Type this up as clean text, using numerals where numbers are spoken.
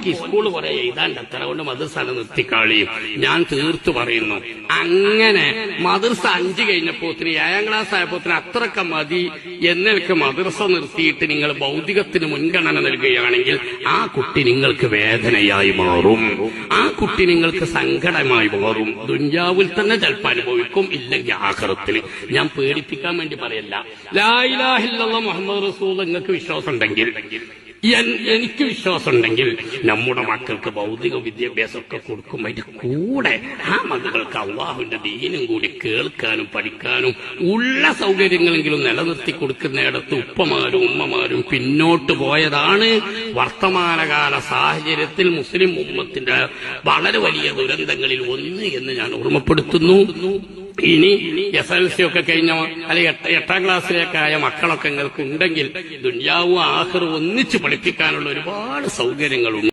ഓൻക്ക് സ്കൂൾ കുറെ എഴുതാണ്ട് അത്ര കൊണ്ട് മദ്രസ നിർത്തിക്കാളിയും ഞാൻ തീർത്തു പറയുന്നു. അങ്ങനെ മദ്രസ 5 കഴിഞ്ഞപ്പോത്തിന് 7ാം ക്ലാസ് ആയപ്പോത്തിന് അത്രക്ക മതി എന്നൊക്കെ മദ്രസ നിർത്തിയിട്ട് നിങ്ങൾ ഭൗതികത്തിന് മുൻഗണന നൽകുകയാണെങ്കിൽ ആ കുട്ടി നിങ്ങൾക്ക് വേദനയായി മാറും, ആ കുട്ടി നിങ്ങൾക്ക് സങ്കടമായി മാറും. ദുനിയാവിൽ തന്നെ ചിലപ്പോൾ അനുഭവിക്കും, ഇല്ലെങ്കിൽ ആഖിറത്തിൽ. ഞാൻ പേടിപ്പിക്കാൻ വേണ്ടി പറയല്ല. ലാ ഇലാഹ ഇല്ലല്ലാഹ് മുഹമ്മദ് റസൂൽ നിങ്ങൾക്ക് വിശ്വാസം ഉണ്ടെങ്കിൽ, എനിക്ക് വിശ്വാസമുണ്ടെങ്കിൽ നമ്മുടെ മക്കൾക്ക് ഭൗതിക വിദ്യാഭ്യാസമൊക്കെ കൊടുക്കും. അതിന്റെ കൂടെ ആ മക്കൾക്ക് അള്ളാഹുവിന്റെ ദീനും കൂടി കേൾക്കാനും പഠിക്കാനും ഉള്ള സൗകര്യങ്ങളെങ്കിലും നിലനിർത്തി കൊടുക്കുന്നിടത്ത് ഉപ്പമാരും ഉമ്മമാരും പിന്നോട്ട് പോയതാണ്. വർത്തമാനകാല സാഹചര്യത്തിൽ മുസ്ലിം ഉമ്മത്തിന്റെ വളരെ വലിയ ദുരന്തങ്ങളിൽ ഒന്ന് എന്ന് ഞാൻ ഓർമ്മപ്പെടുത്തുന്നു. ഇനി SLC ഒക്കെ കഴിഞ്ഞ അല്ലെങ്കിൽ 8ാം ക്ലാസ്സിലേക്കായ മക്കളൊക്കെ നിങ്ങൾക്ക് ഉണ്ടെങ്കിൽ ദുനിയാവും ആഖിറവും ഒന്നിച്ച് പഠിപ്പിക്കാനുള്ള ഒരുപാട് സൗകര്യങ്ങളുണ്ട്.